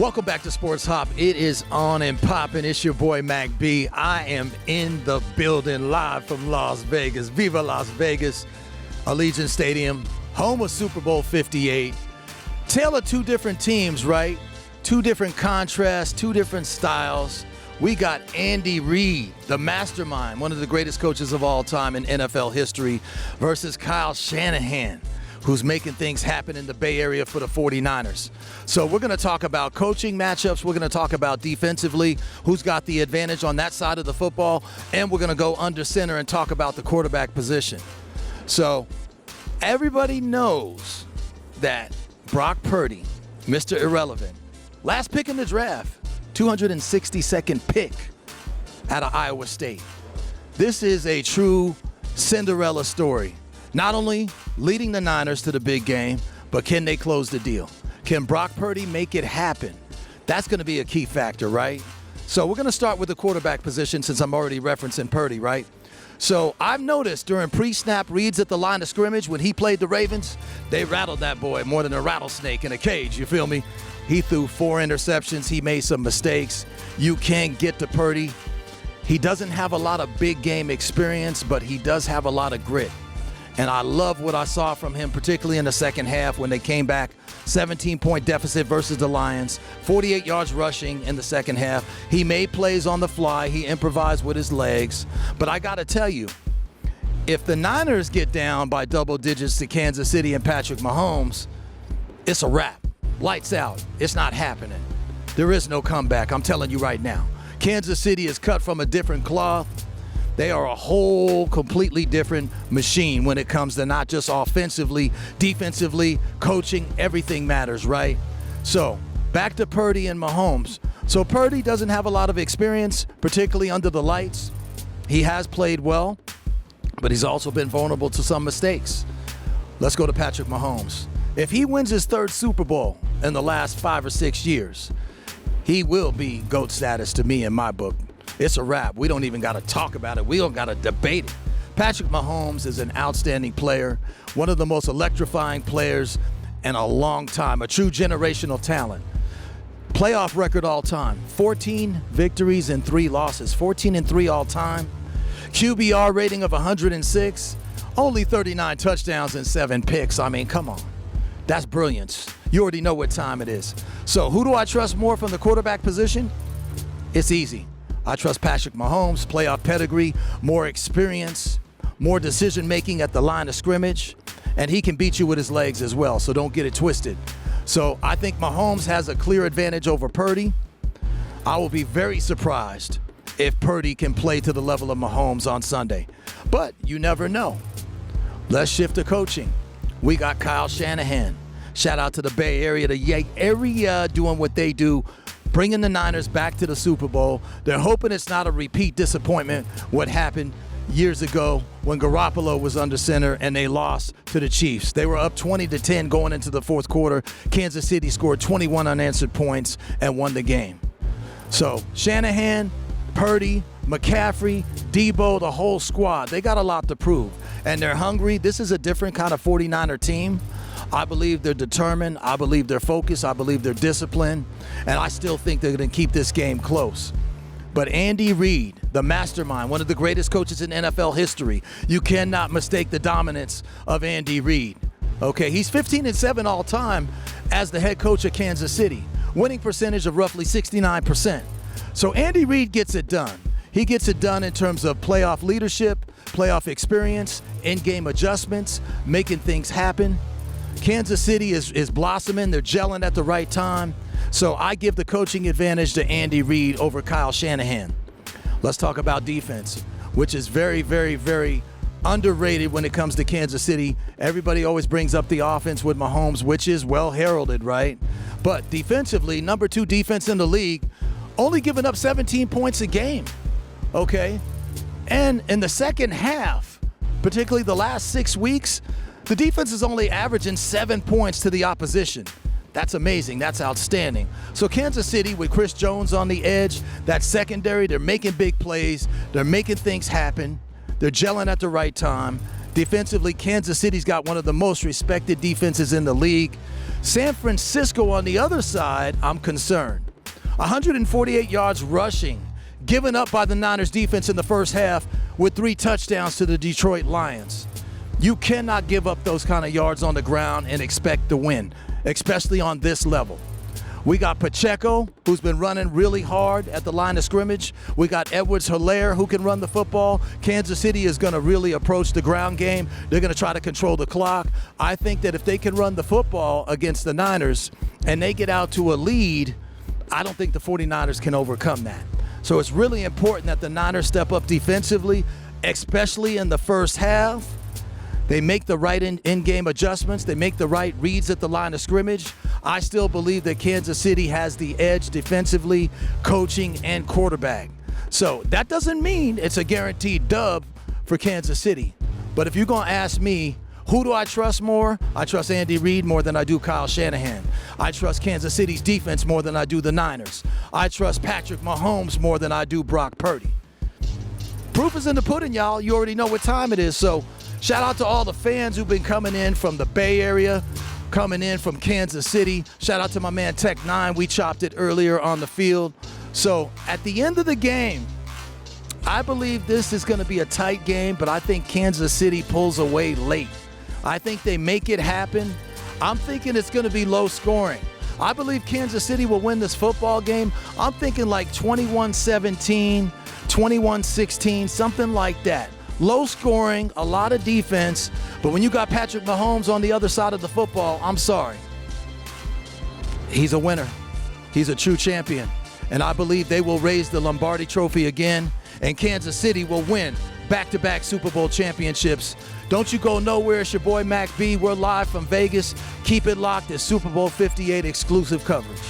Welcome back to Sports Hop. It is on and popping. It's your boy Mack B. I am in the building live from Las Vegas. Viva Las Vegas, Allegiant Stadium, home of Super Bowl LVIII. Tale of two different teams, right? Two different contrasts, two different styles. We got Andy Reid, the mastermind, one of the greatest coaches of all time in NFL history, versus Kyle Shanahan, who's making things happen in the Bay Area for the 49ers. So we're going to talk about coaching matchups. We're going to talk about defensively, who's got the advantage on that side of the football, and we're going to go under center and talk about the quarterback position. So everybody knows that Brock Purdy, Mr. Irrelevant, last pick in the draft, 262nd pick out of Iowa State. This is a true Cinderella story. Not only leading the Niners to the big game, but can they close the deal? Can Brock Purdy make it happen? That's going to be a key factor, right? So we're going to start with the quarterback position since I'm already referencing Purdy, right? So I've noticed during pre-snap reads at the line of scrimmage when he played the Ravens, they rattled that boy more than a rattlesnake in a cage, you feel me? He threw 4 interceptions. He made some mistakes. You can't get to Purdy. He doesn't have a lot of big game experience, but he does have a lot of grit. And I love what I saw from him, particularly in the second half when they came back, 17-point deficit versus the Lions, 48 yards rushing in the second half. He made plays on the fly. He improvised with his legs. But I got to tell you, if the Niners get down by double digits to Kansas City and Patrick Mahomes, it's a wrap. Lights out. It's not happening. There is no comeback. I'm telling you right now. Kansas City is cut from a different cloth. They are a whole completely different machine when it comes to not just offensively, defensively, coaching, everything matters, right? So back to Purdy and Mahomes. So Purdy doesn't have a lot of experience, particularly under the lights. He has played well, but he's also been vulnerable to some mistakes. Let's go to Patrick Mahomes. If he wins his 3rd Super Bowl in the last 5 or 6 years, he will be GOAT status to me in my book. It's a wrap. We don't even got to talk about it. We don't got to debate it. Patrick Mahomes is an outstanding player, one of the most electrifying players in a long time, a true generational talent. Playoff record all time, 14 victories and 3 losses, 14-3 all time. QBR rating of 106, only 39 touchdowns and 7 picks. I mean, come on. That's brilliance. You already know what time it is. So who do I trust more from the quarterback position? It's easy. I trust Patrick Mahomes, playoff pedigree, more experience, more decision-making at the line of scrimmage, and he can beat you with his legs as well, so don't get it twisted. So I think Mahomes has a clear advantage over Purdy. I will be very surprised if Purdy can play to the level of Mahomes on Sunday. But you never know. Let's shift to coaching. We got Kyle Shanahan. Shout out to the Bay Area, the area doing what they do, bringing the Niners back to the Super Bowl. They're hoping it's not a repeat disappointment what happened years ago when Garoppolo was under center and they lost to the Chiefs. They were up 20-10 going into the 4th quarter. Kansas City scored 21 unanswered points and won the game. So Shanahan, Purdy, McCaffrey, Debo, the whole squad, they got a lot to prove. And they're hungry. This is a different kind of 49er team. I believe they're determined. I believe they're focused. I believe they're disciplined. And I still think they're going to keep this game close. But Andy Reid, the mastermind, one of the greatest coaches in NFL history, you cannot mistake the dominance of Andy Reid. Okay, he's 15-7 all time as the head coach of Kansas City, winning percentage of roughly 69%. So Andy Reid gets it done. He gets it done in terms of playoff leadership, playoff experience, in-game adjustments, making things happen. Kansas City is blossoming. They're gelling at the right time. So I give the coaching advantage to Andy Reid over Kyle Shanahan. Let's talk about defense, which is very, very, very underrated when it comes to Kansas City. Everybody always brings up the offense with Mahomes, which is well heralded, right? But defensively, number 2 defense in the league, only giving up 17 points a game, okay? And in the second half, particularly the last 6 weeks, the defense is only averaging 7 points to the opposition. That's amazing. That's outstanding. So Kansas City with Chris Jones on the edge, that secondary, they're making big plays. They're making things happen. They're gelling at the right time. Defensively, Kansas City's got one of the most respected defenses in the league. San Francisco, on the other side, I'm concerned. 148 yards rushing, given up by the Niners defense in the first half with 3 touchdowns to the Detroit Lions. You cannot give up those kind of yards on the ground and expect to win, especially on this level. We got Pacheco, who's been running really hard at the line of scrimmage. We got Edwards-Helaire, who can run the football. Kansas City is going to really approach the ground game. They're going to try to control the clock. I think that if they can run the football against the Niners and they get out to a lead, I don't think the 49ers can overcome that. So it's really important that the Niners step up defensively, especially in the first half. They make the right in-game adjustments. They make the right reads at the line of scrimmage. I still believe that Kansas City has the edge defensively, coaching, and quarterback. So that doesn't mean it's a guaranteed dub for Kansas City. But if you're going to ask me, who do I trust more? I trust Andy Reid more than I do Kyle Shanahan. I trust Kansas City's defense more than I do the Niners. I trust Patrick Mahomes more than I do Brock Purdy. Proof is in the pudding, y'all. You already know what time it is. So shout out to all the fans who've been coming in from the Bay Area, coming in from Kansas City. Shout out to my man Tech 9. We chopped it earlier on the field. So at the end of the game, I believe this is going to be a tight game, but I think Kansas City pulls away late. I think they make it happen. I'm thinking it's going to be low scoring. I believe Kansas City will win this football game. I'm thinking like 21-17, 21-16, something like that. Low scoring, a lot of defense, but when you got Patrick Mahomes on the other side of the football, I'm sorry. He's a winner. He's a true champion. And I believe they will raise the Lombardi Trophy again, and Kansas City will win back-to-back Super Bowl championships. Don't you go nowhere. It's your boy Mack B. We're live from Vegas. Keep it locked. It's Super Bowl 58 exclusive coverage.